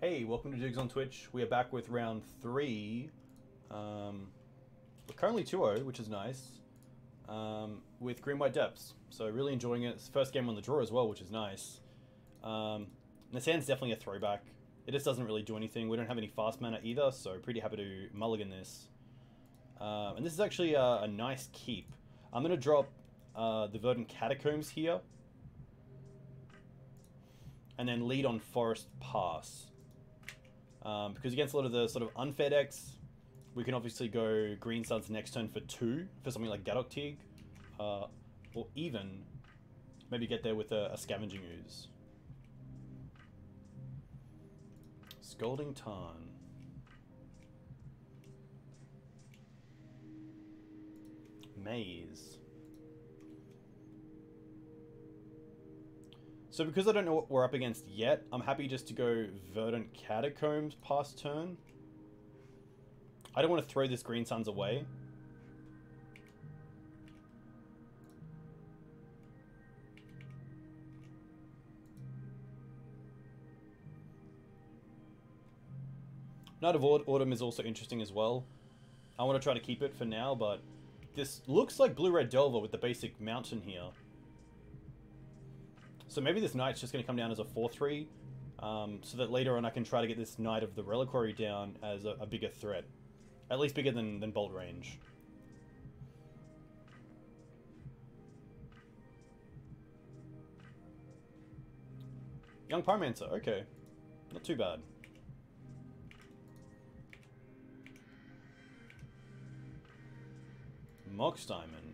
Hey, welcome to Diggs on Twitch. We are back with round 3. We're currently 2-0, which is nice, with Green White Depths. So really enjoying it. It's the first game on the draw as well, which is nice. This hand's definitely a throwback. It just doesn't really do anything. We don't have any fast mana either, so pretty happy to mulligan this. And this is actually a nice keep. I'm going to drop the Verdant Catacombs here, and then lead on Forest Pass. Because against a lot of the sort of unfair decks, we can obviously go Green Suns next turn for 2 for something like Gaddock Teeg, or even maybe get there with a Scavenging Ooze. Scalding Tarn. Maze. So because I don't know what we're up against yet, I'm happy just to go Verdant Catacombs past turn. I don't want to throw this Green Suns away. Night of Autumn is also interesting as well. I want to try to keep it for now, but this looks like Blue-Red Delver with the basic mountain here. So maybe this Knight's just going to come down as a 4-3, so that later on I can try to get this Knight of the Reliquary down as a bigger threat. At least bigger than Bolt Range. Young Pyromancer, okay. Not too bad. Mox Diamond.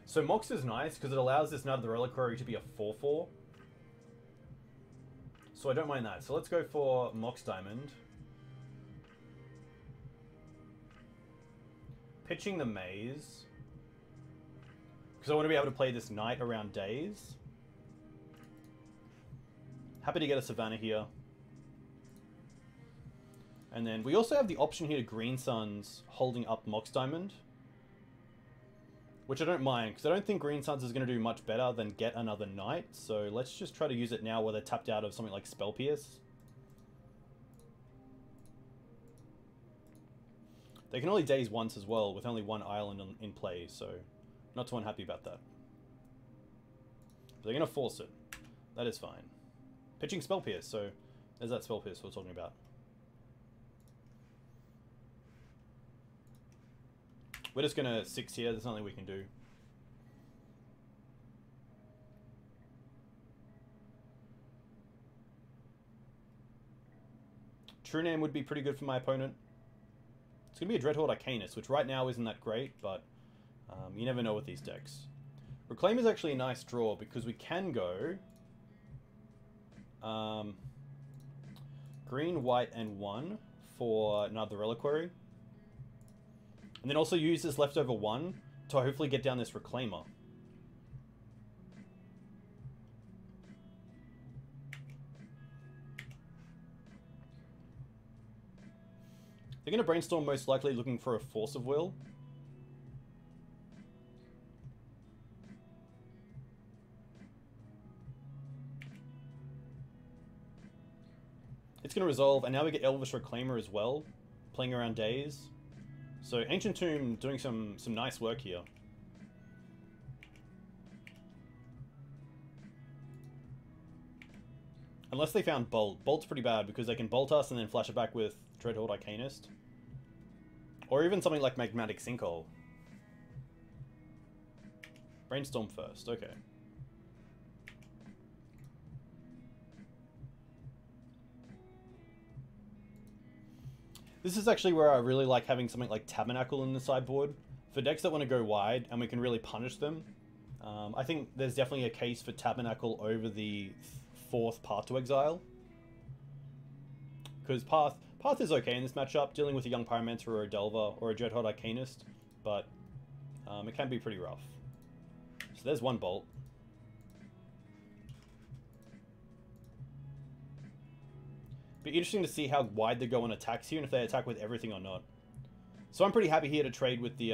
So Mox is nice because it allows this Knight of the Reliquary to be a 4-4. So I don't mind that. So let's go for Mox Diamond. Pitching the Maze. Because I want to be able to play this Knight around days. Happy to get a Savannah here. And then we also have the option here to Green Suns holding up Mox Diamond. Which I don't mind, because I don't think Green Suns is going to do much better than get another Knight. So let's just try to use it now while they're tapped out of something like Spell Pierce. They can only daze once as well, with only one island in play, so not too unhappy about that. But they're going to force it. That is fine. Pitching Spell Pierce, so there's that Spell Pierce we're talking about. We're just going to 6 here, there's nothing we can do. True Name would be pretty good for my opponent. It's going to be a Dreadhorde Arcanist, which right now isn't that great, but you never know with these decks. Reclaim is actually a nice draw because we can go green, white, and 1 for another Reliquary. And then also use this leftover 1 to hopefully get down this Reclaimer. They're going to brainstorm most likely looking for a Force of Will. It's going to resolve, and now we get Elvish Reclaimer as well, playing around days. So Ancient Tomb doing some nice work here. Unless they found Bolt. Bolt's pretty bad because they can bolt us and then flash it back with Dreadhorde Arcanist. Or even something like Magmatic Sinkhole. Brainstorm first, okay. This is actually where I really like having something like Tabernacle in the sideboard. For decks that want to go wide and we can really punish them, I think there's definitely a case for Tabernacle over the 4th Path to Exile. Because Path is okay in this matchup, dealing with a Young Pyromancer or a Delver or a Dreadhorde Arcanist, but it can be pretty rough. So there's one Bolt. Be interesting to see how wide they go on attacks here and if they attack with everything or not. So I'm pretty happy here to trade with the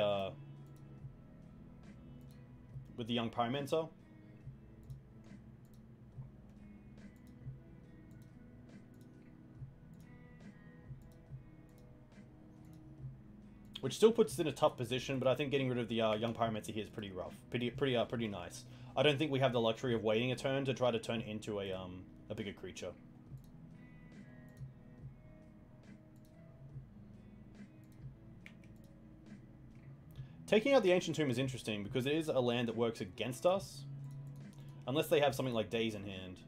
Young Pyromancer. which still puts us in a tough position, but I think getting rid of the Young Pyromancer here is pretty rough. Pretty nice. I don't think we have the luxury of waiting a turn to try to turn into a bigger creature. Taking out the Ancient Tomb is interesting because it is a land that works against us. Unless they have something like Daze in hand.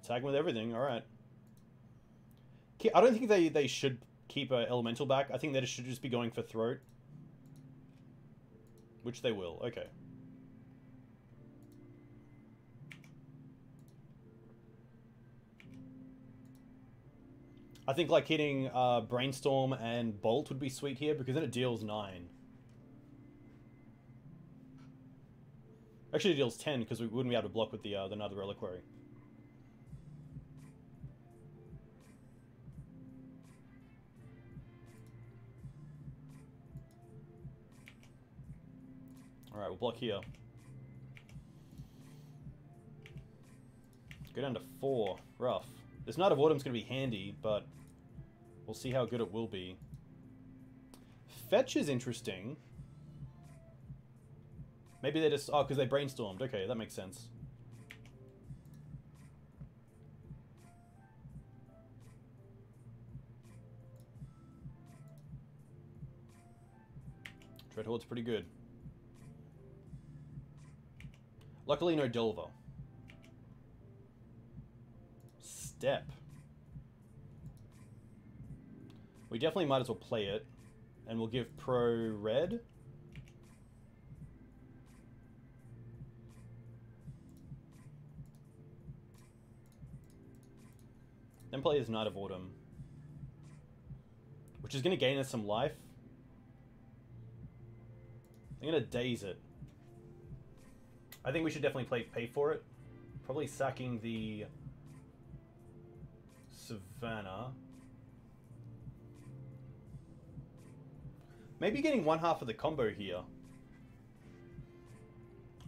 Tag with everything, alright. I don't think they should keep an Elemental back. I think they should just be going for Throat. Which they will, okay. I think like hitting Brainstorm and Bolt would be sweet here because then it deals 9. Actually it deals 10 because we wouldn't be able to block with the Knight of Reliquary. Alright, we'll block here. Go down to 4. Rough. This Knight of Autumn's going to be handy, but we'll see how good it will be. Fetch is interesting. Maybe they just... Oh, because they brainstormed. Okay, that makes sense. Dreadhoard's pretty good. Luckily, no Delver. Step. We definitely might as well play it. And we'll give Pro red. Then play his Knight of Autumn. Which is going to gain us some life. I'm going to daze it. I think we should definitely pay for it. Probably sacking the Savannah. Maybe getting one half of the combo here.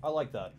I like that.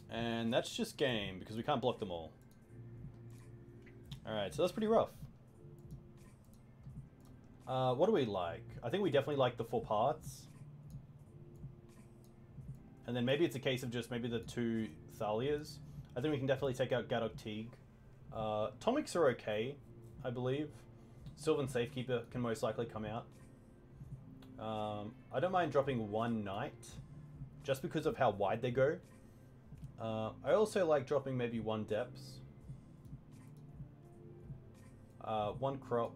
And that's just game, because we can't block them all. Alright, so that's pretty rough. What do we like? I think we definitely like the 4 parts. And then maybe it's a case of just maybe the 2 Thalias. I think we can definitely take out Gaddock Teeg. Tomiks are okay, I believe. Sylvan Safekeeper can most likely come out. I don't mind dropping 1 Knight, just because of how wide they go. I also like dropping maybe 1 Depths. 1 Crop.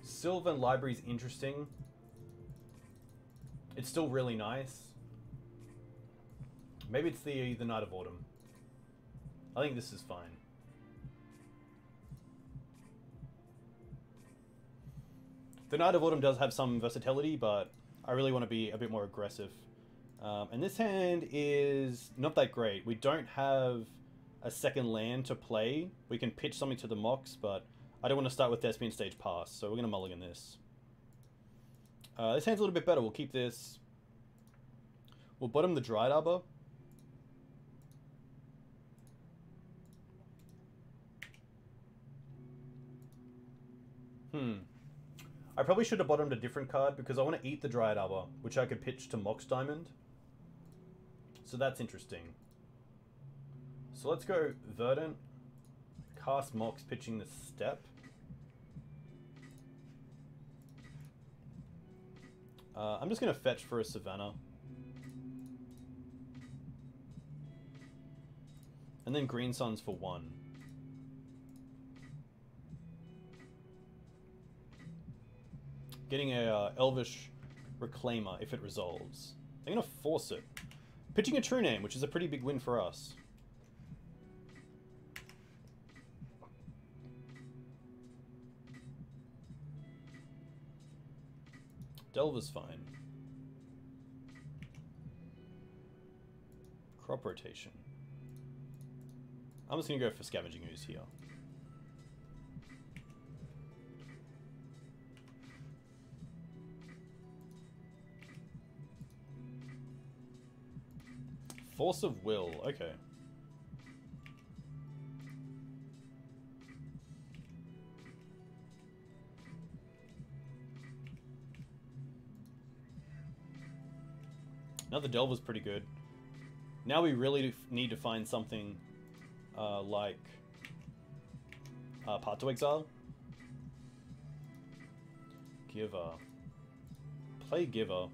Sylvan Library is interesting. It's still really nice. Maybe it's the Knight of Autumn. I think this is fine. The Knight of Autumn does have some versatility, but I really want to be a bit more aggressive. And this hand is not that great. We don't have a second land to play. We can pitch something to the Mox, but I don't want to start with Thespian Stage Pass, so we're going to mulligan this. This hand's a little bit better. We'll keep this. We'll bottom the Dryad Arbor. I probably should have bottomed a different card because I want to eat the Dryad Arbor, which I could pitch to Mox Diamond. So that's interesting. So let's go Verdant, cast Mox, pitching the Step. I'm just going to fetch for a Savannah. And then Green Suns for 1. getting a Elvish Reclaimer if it resolves. They're going to force it. Pitching a True Name, which is a pretty big win for us. Delver's fine. Crop rotation. I'm just going to go for Scavenging Ooze here. Force of Will, okay. Another Delver's pretty good. Now we really need to find something like Path to Exile. Giver. Play Giver.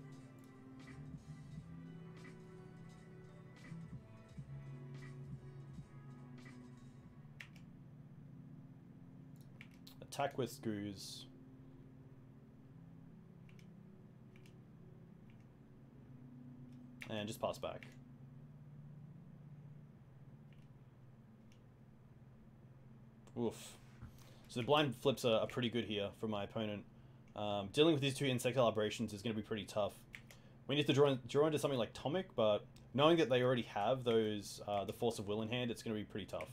Attack with Screws. And just pass back. Oof. So the blind flips are pretty good here for my opponent. Dealing with these two insect elaborations is going to be pretty tough. We need to draw into something like Tomik, but knowing that they already have those the Force of Will in hand, it's going to be pretty tough.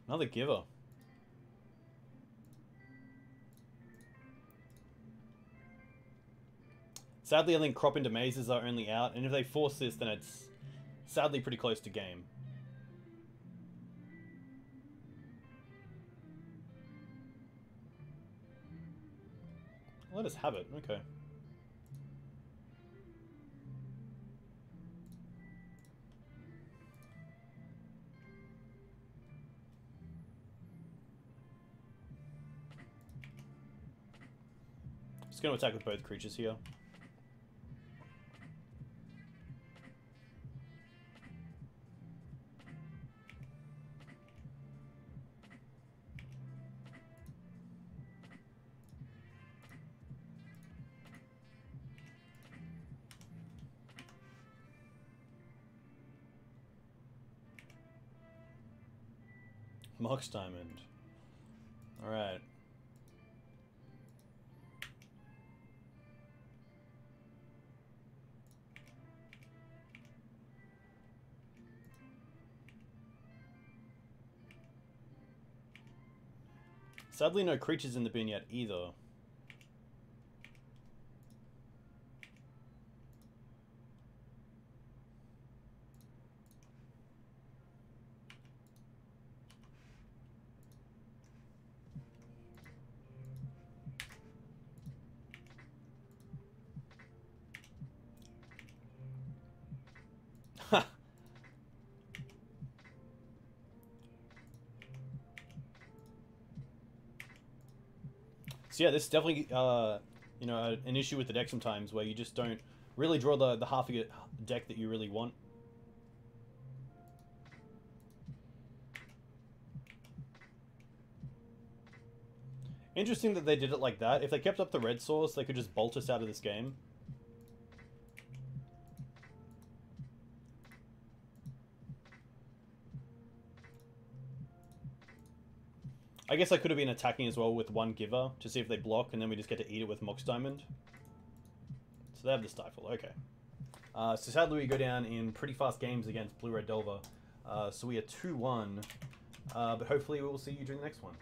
Another Giver. Sadly, I think Crop into Mazes are only out, and if they force this, then it's sadly pretty close to game. Let us have it, okay. Just going to attack with both creatures here. Mox Diamond. Alright. Sadly, no creatures in the bin yet either. So yeah, this is definitely you know, an issue with the deck sometimes, where you just don't really draw the half of your deck that you really want. Interesting that they did it like that. If they kept up the red source, they could just bolt us out of this game. I guess I could have been attacking as well with one giver to see if they block, and then we just get to eat it with Mox Diamond. So they have the Stifle, okay. So sadly we go down in pretty fast games against Blue Red Delver. So we are 2-1, but hopefully we will see you during the next one.